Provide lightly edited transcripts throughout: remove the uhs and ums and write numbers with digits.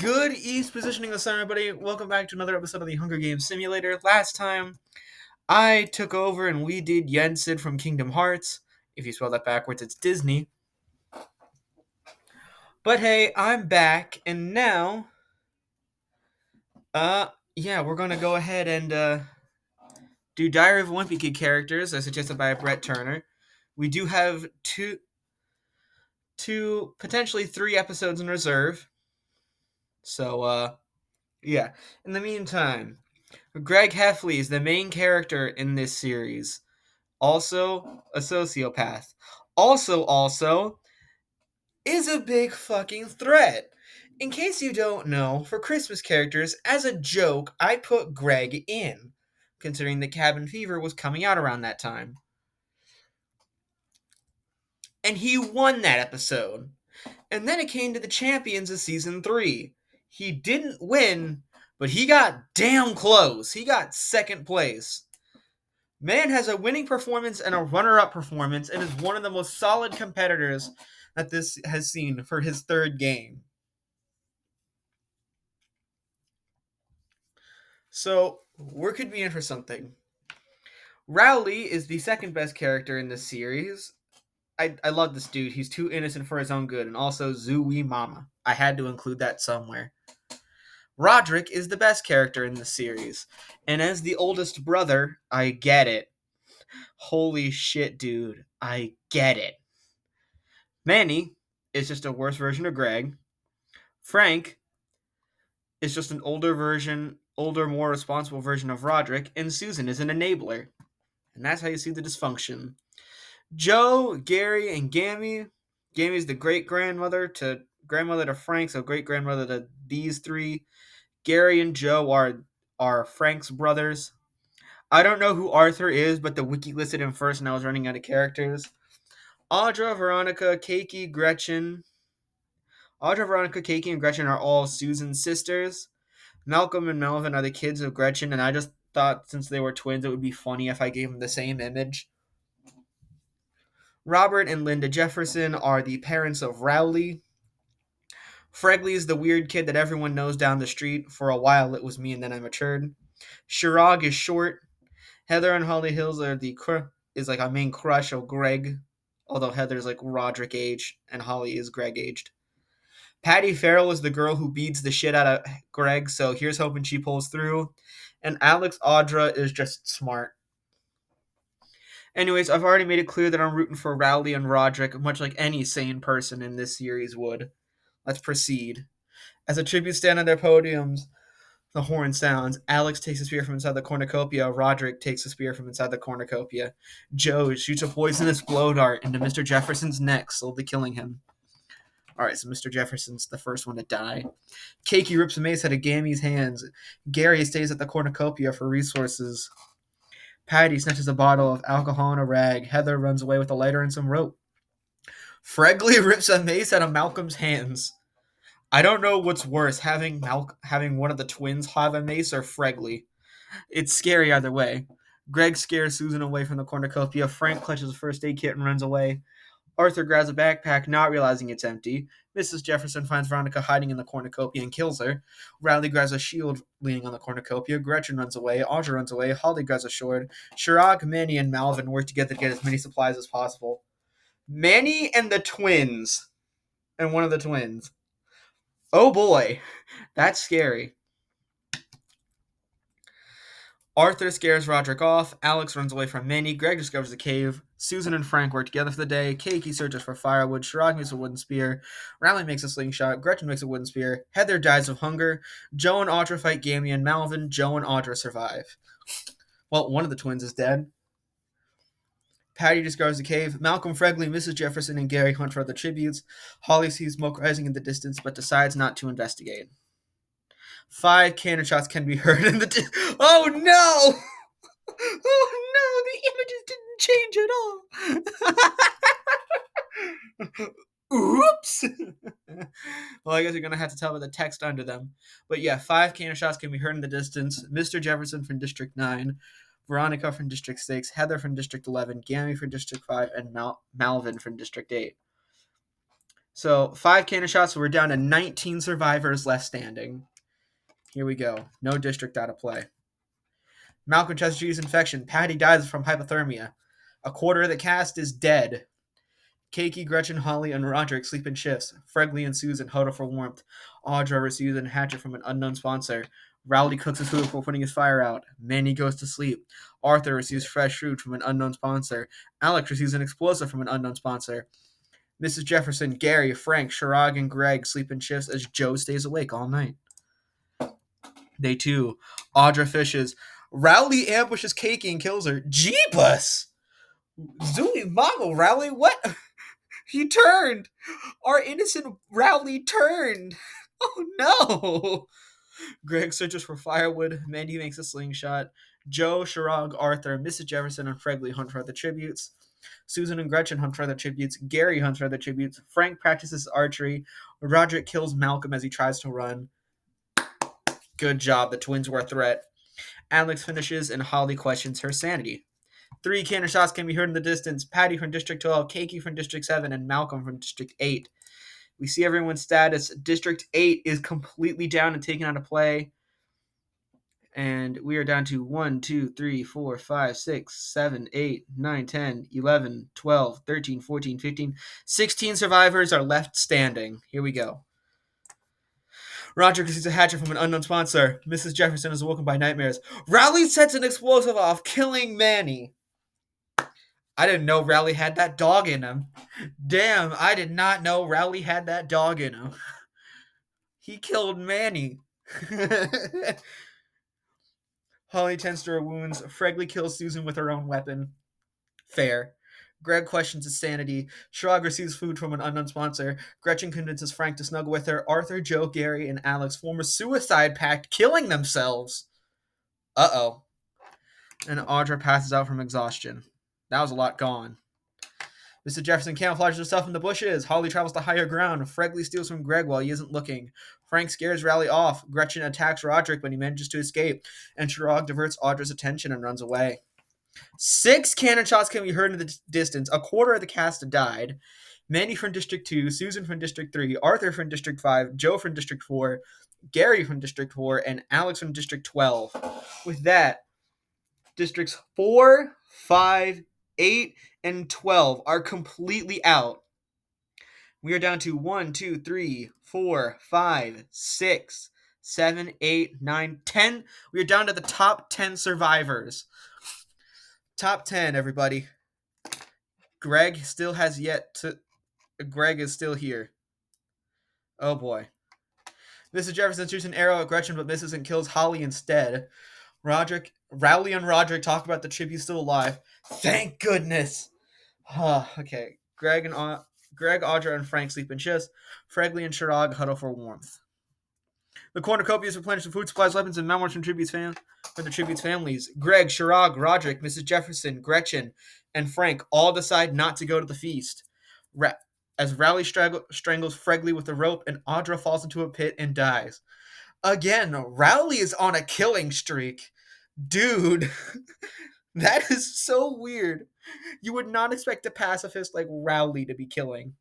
Good East positioning this time, everybody. Welcome back to another episode of the Hunger Games Simulator. Last time, I took over and we did Yensid from Kingdom Hearts. If you spell that backwards, it's Disney. But hey, I'm back, and now, we're gonna go ahead and do Diary of a Wimpy Kid characters, as suggested by Brett Turner. We do have two, potentially three episodes in reserve. So, yeah. In the meantime, Greg Heffley is the main character in this series. Also, a sociopath. Also, is a big fucking threat. In case you don't know, for Christmas characters, as a joke, I put Greg in, considering the Cabin Fever was coming out around that time. And he won that episode. And then it came to the champions of season 3. He didn't win, but he got damn close. He got second place. Man has a winning performance and a runner-up performance and is one of the most solid competitors that this has seen for his third game. So, we're could be in for something. Rowley is the second best character in this series. I love this dude. He's too innocent for his own good, and also Zooey Mama. I had to include that somewhere. Roderick is the best character in the series, and as the oldest brother, I get it. Holy shit, dude. I get it. Manny is just a worse version of Greg. Frank is just an older, more responsible version of Roderick, and Susan is an enabler. And that's how you see the dysfunction. Joe, Gary, and Gammy. Gammy's the grandmother to Frank, so great grandmother to these three. Gary and Joe are Frank's brothers. I don't know who Arthur is, but the wiki listed him first, and I was running out of characters. Audra, Veronica, Keiki, Gretchen. Audra, Veronica, Keiki, and Gretchen are all Susan's sisters. Malcolm and Melvin are the kids of Gretchen, and I just thought since they were twins, it would be funny if I gave them the same image. Robert and Linda Jefferson are the parents of Rowley. Fregley is the weird kid that everyone knows down the street. For a while, it was me, and then I matured. Shirag is short. Heather and Holly Hills are is like a main crush of Greg, although Heather's like Roderick aged and Holly is Greg aged. Patty Farrell is the girl who beats the shit out of Greg, so here's hoping she pulls through. And Alex Audra is just smart. Anyways, I've already made it clear that I'm rooting for Rowley and Roderick, much like any sane person in this series would. Let's proceed. As a tribute stand on their podiums, the horn sounds. Alex takes a spear from inside the cornucopia. Roderick takes a spear from inside the cornucopia. Joe shoots a poisonous blow dart into Mr. Jefferson's neck, slowly killing him. Alright, so Mr. Jefferson's the first one to die. Keiki rips a mace out of Gammy's hands. Gary stays at the cornucopia for resources. Patty snatches a bottle of alcohol and a rag. Heather runs away with a lighter and some rope. Fregley rips a mace out of Malcolm's hands. I don't know what's worse, having one of the twins have a mace or Fregley. It's scary either way. Greg scares Susan away from the cornucopia. Frank clutches a first aid kit and runs away. Arthur grabs a backpack, not realizing it's empty. Mrs. Jefferson finds Veronica hiding in the cornucopia and kills her. Riley grabs a shield leaning on the cornucopia. Gretchen runs away. Audra runs away. Holly grabs a sword. Shirag, Manny, and Malvin work together to get as many supplies as possible. Manny and the twins. And one of the twins. Oh boy. That's scary. Arthur scares Roderick off. Alex runs away from Manny. Greg discovers the cave. Susan and Frank work together for the day. Keiki searches for firewood. Shirag makes a wooden spear. Riley makes a slingshot. Gretchen makes a wooden spear. Heather dies of hunger. Joe and Audra fight Gammy and Malvin. Joe and Audra survive. Well, one of the twins is dead. Patty discovers the cave. Malcolm, Fregley, Mrs. Jefferson, and Gary hunt for other tributes. Holly sees smoke rising in the distance, but decides not to investigate. 5 cannon shots can be heard in the... Oh, no! Oh, no! The images didn't change at all. Oops! Well, I guess you're going to have to tell by the text under them. But yeah, 5 cannon shots can be heard in the distance. Mr. Jefferson from District 9. Veronica from District 6. Heather from District 11. Gammy from District 5. And Malvin from District 8. So 5 cannon shots, so we're down to 19 survivors left standing. Here we go. No district out of play. Malcolm Chester's infection. Patty dies from hypothermia. A quarter of the cast is dead. Keiki, Gretchen, Holly, and Roderick sleep in shifts. Fregley and Susan huddle for warmth. Audra receives a hatchet from an unknown sponsor. Rowley cooks his food before putting his fire out. Manny goes to sleep. Arthur receives fresh fruit from an unknown sponsor. Alex receives an explosive from an unknown sponsor. Mrs. Jefferson, Gary, Frank, Shirag, and Greg sleep in shifts as Joe stays awake all night. Day 2. Audra fishes. Rowley ambushes Keiki and kills her. Jeebus! Zooey Mama, Rowley, what? He turned! Our innocent Rowley turned! Oh no! Greg searches for firewood. Mandy makes a slingshot. Joe, Shirag, Arthur, Mrs. Jefferson, and Fregley hunt for other tributes. Susan and Gretchen hunt for other tributes. Gary hunts for other tributes. Frank practices archery. Roderick kills Malcolm as he tries to run. Good job. The twins were a threat. Alex finishes and Holly questions her sanity. 3 cannon shots can be heard in the distance. Patty from District 12, Keiki from District 7, and Malcolm from District 8. We see everyone's status. District 8 is completely down and taken out of play. And we are down to 1, 2, 3, 4, 5, 6, 7, 8, 9, 10, 11, 12, 13, 14, 15. 16 survivors are left standing. Here we go. Roger receives a hatchet from an unknown sponsor. Mrs. Jefferson is awoken by nightmares. Rowley sets an explosive off, killing Manny. I didn't know Rowley had that dog in him. Damn, I did not know Rowley had that dog in him. He killed Manny. Holly tends to her wounds. Fregley kills Susan with her own weapon. Fair. Greg questions his sanity. Shirag receives food from an unknown sponsor. Gretchen convinces Frank to snuggle with her. Arthur, Joe, Gary, and Alex form a suicide pact, killing themselves. Uh-oh. And Audra passes out from exhaustion. That was a lot gone. Mr. Jefferson camouflages herself in the bushes. Holly travels to higher ground. Fregley steals from Greg while he isn't looking. Frank scares Rowley off. Gretchen attacks Roderick when he manages to escape. And Shirag diverts Audra's attention and runs away. 6 cannon shots can be heard in the distance. A quarter of the cast died. Mandy from District 2, Susan from District 3, Arthur from District 5, Joe from District 4, Gary from District 4, and Alex from District 12. With that, Districts 4, 5, 8, and 12 are completely out. We are down to 1, 2, 3, 4, 5, 6, 7, 8, 9, 10. We are down to the top 10 survivors. Top 10, everybody. Greg is still here. Oh boy. Mrs. Jefferson shoots an arrow at Gretchen but misses and kills Holly instead. Rowley and Roderick talk about the tribute still alive. Thank goodness. Okay. Greg, Audra, and Frank sleep in shifts. Fregley and Shirag huddle for warmth. The cornucopia is replenished with food supplies, weapons, and memoirs from the tributes' families. Greg, Shirag, Roderick, Mrs. Jefferson, Gretchen, and Frank all decide not to go to the feast. As Rowley strangles Fregley with a rope, and Audra falls into a pit and dies. Again, Rowley is on a killing streak. Dude, that is so weird. You would not expect a pacifist like Rowley to be killing.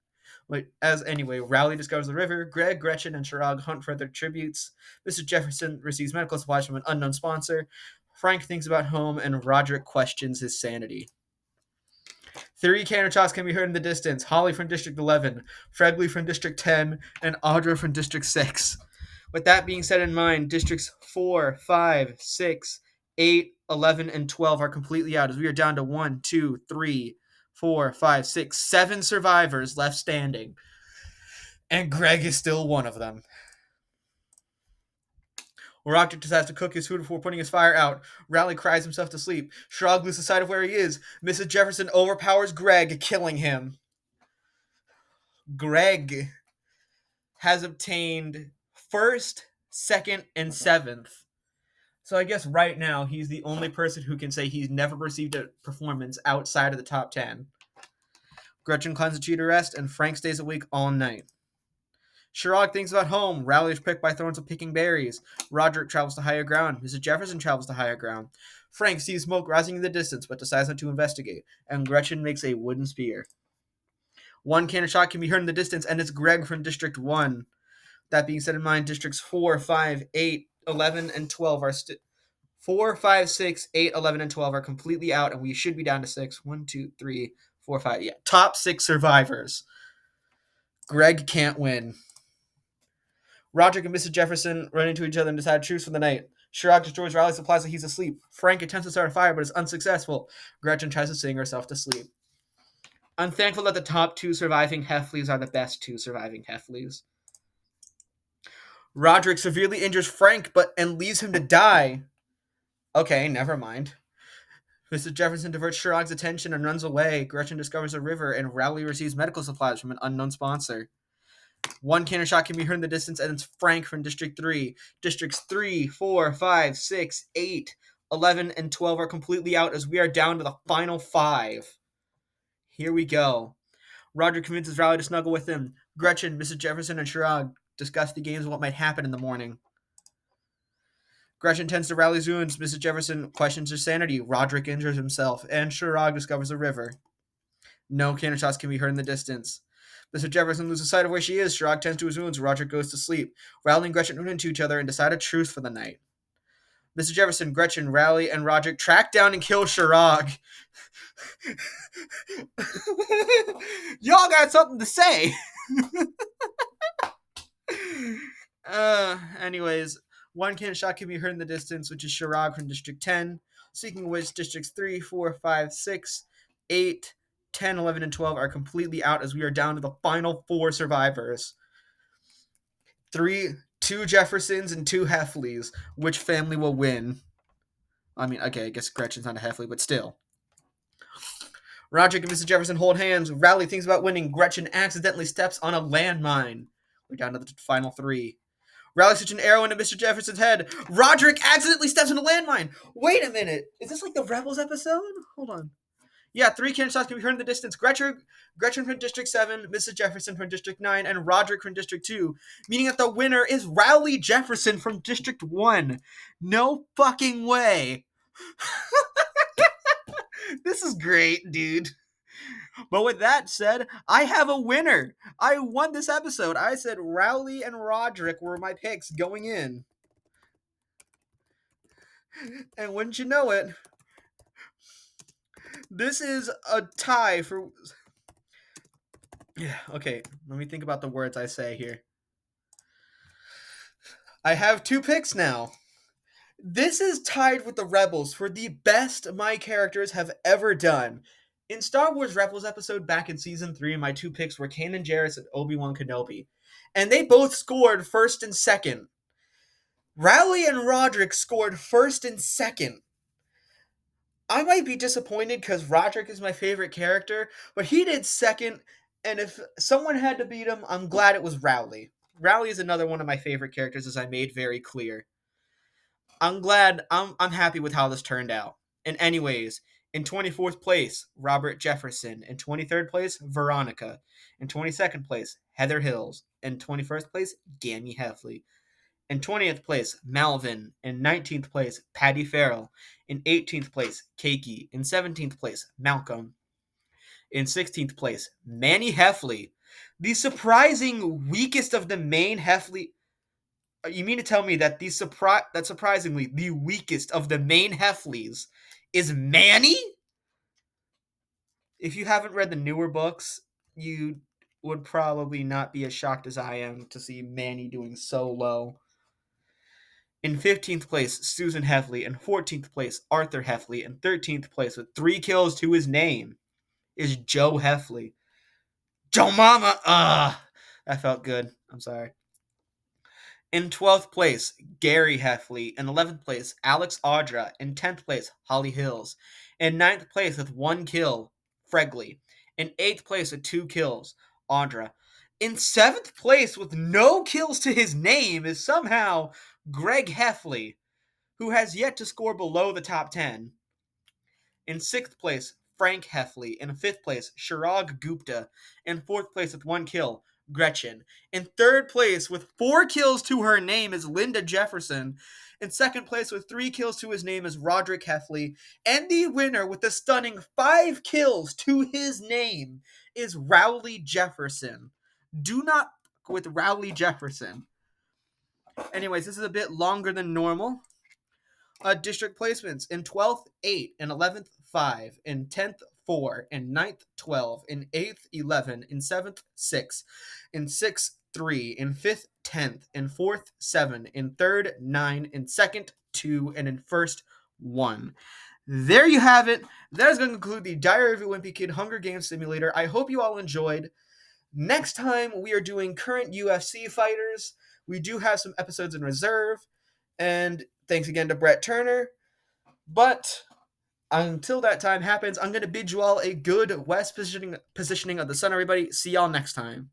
Rowley discovers the river. Greg, Gretchen, and Shirag hunt for their tributes. Mr. Jefferson receives medical supplies from an unknown sponsor. Frank thinks about home, and Roderick questions his sanity. 3 cannon shots can be heard in the distance. Holly from District 11, Fregley from District 10, and Audra from District 6. With that being said in mind, Districts 4, 5, 6, 8, 11, and 12 are completely out as we are down to 1, 2, 3, 4, 5, 6, 7 survivors left standing. And Greg is still one of them. Roderick decides to cook his food before putting his fire out. Rowley cries himself to sleep. Shirag loses sight of where he is. Mrs. Jefferson overpowers Greg, killing him. Greg has obtained 1st, 2nd, and 7th. So I guess right now he's the only person who can say he's never received a performance outside of the top 10. Gretchen climbs a tree to rest, and Frank stays awake all night. Shirag thinks about home. Rowley is pricked by thorns of picking berries. Roderick travels to higher ground. Mrs. Jefferson travels to higher ground. Frank sees smoke rising in the distance but decides not to investigate, and Gretchen makes a wooden spear. One cannon shot can be heard in the distance, and it's Greg from District 1. That being said in mind, Districts 4, 5, 8, 11, and 12 are 4, 5, 6, 8, 11, and 12 are completely out, and we should be down to 6. 1, 2, 3, 4, 5. Yeah, top 6 survivors. Greg can't win. Roderick and Mrs. Jefferson run into each other and decide to truce for the night. Chirac destroys Riley's supplies while he's asleep. Frank attempts to start a fire but is unsuccessful. Gretchen tries to sing herself to sleep. I'm thankful that the top 2 surviving Heffleys are the best 2 surviving Heffleys. Roderick severely injures Frank and leaves him to die. Okay, never mind. Mrs. Jefferson diverts Chirag's attention and runs away. Gretchen discovers a river, and Rowley receives medical supplies from an unknown sponsor. One cannon shot can be heard in the distance, and it's Frank from District 3. Districts 3, 4, 5, 6, 8, 11, and 12 are completely out as we are down to the final 5. Here we go. Roger convinces Rowley to snuggle with him. Gretchen, Mrs. Jefferson, and Chirag discuss the games and what might happen in the morning. Gretchen tends to Rowley's wounds. Mrs. Jefferson questions her sanity. Roderick injures himself, and Chirag discovers a river. No cannon shots can be heard in the distance. Mr. Jefferson loses sight of where she is. Chirag tends to his wounds. Roderick goes to sleep. Rowley and Gretchen run into each other and decide a truce for the night. Mr. Jefferson, Gretchen, Rowley, and Roderick track down and kill Chirag. Y'all got something to say. Anyways, one cannon shot can be heard in the distance, which is Chirag from District 10. Speaking of which, Districts 3, 4, 5, 6, 8, 10, 11, and 12 are completely out as we are down to the final 4 survivors. 2 Jeffersons and 2 Heffleys. Which family will win? I mean, okay, I guess Gretchen's not a Heffley, but still. Roderick and Mrs. Jefferson hold hands. Rowley thinks about winning. Gretchen accidentally steps on a landmine. We're down to the final 3. Rowley shoots an arrow into Mr. Jefferson's head. Roderick accidentally steps on a landmine. Wait a minute. Is this like the Rebels episode? Hold on. Yeah, 3 cannon shots can be heard in the distance. Gretchen from District 7, Mrs. Jefferson from District 9, and Roderick from District 2, meaning that the winner is Rowley Jefferson from District 1. No fucking way. This is great, dude. But with that said, I have a winner. I won this episode. I said Rowley and Roderick were my picks going in. And wouldn't you know it, this is a tie for... Yeah, okay, let me think about the words I say here. I have 2 picks now. This is tied with the Rebels for the best my characters have ever done. In Star Wars Rebels episode back in Season 3, my 2 picks were Kanan Jarrus and Obi-Wan Kenobi. And they both scored 1st and 2nd. Rowley and Roderick scored 1st and 2nd. I might be disappointed because Roderick is my favorite character, but he did 2nd, and if someone had to beat him, I'm glad it was Rowley. Rowley is another one of my favorite characters, as I made very clear. I'm glad, I'm happy with how this turned out. And anyways, in 24th place, Robert Jefferson. In 23rd place, Veronica. In 22nd place, Heather Hills. In 21st place, Gammy Heffley. In 20th place, Malvin. In 19th place, Patty Farrell. In 18th place, Keiki. In 17th place, Malcolm. In 16th place, Manny Heffley. The surprising weakest of the main Heffley... You mean to tell me that that surprisingly the weakest of the main Heffleys is Manny? If you haven't read the newer books, you would probably not be as shocked as I am to see Manny doing so low. In 15th place, Susan Heffley. In 14th place, Arthur Heffley. In 13th place, with 3 kills to his name, is Joe Heffley. Joe Mama! That felt good. I'm sorry. In 12th place, Gary Heffley. In 11th place, Alex Audra. In 10th place, Holly Hills. In 9th place, with 1 kill, Fregley. In 8th place, with 2 kills, Audra. In 7th place, with no kills to his name, is somehow Greg Heffley, who has yet to score below the top 10. In 6th place, Frank Heffley. In 5th place, Chirag Gupta. In 4th place, with 1 kill, Gretchen. In third place with 4 kills to her name is Linda Jefferson. In second place with 3 kills to his name is Roderick Heffley. And the winner with a stunning 5 kills to his name is Rowley Jefferson. Do not fuck with Rowley Jefferson. Anyways, this is a bit longer than normal. District placements: in 12th, 8, in 11th, 5, in 10th, 4, in 9th, 12, in 8th, 11, in 7th, 6, in 6th, 3, in 5th, 10th, in 4th, 7, in 3rd, 9, in 2nd, 2, and in 1st, 1. There you have it. That is going to conclude the Diary of a Wimpy Kid Hunger Games Simulator. I hope you all enjoyed. Next time, we are doing current UFC fighters. We do have some episodes in reserve. And thanks again to Brett Turner. But until that time happens, I'm going to bid you all a good west positioning of the sun, everybody. See y'all next time.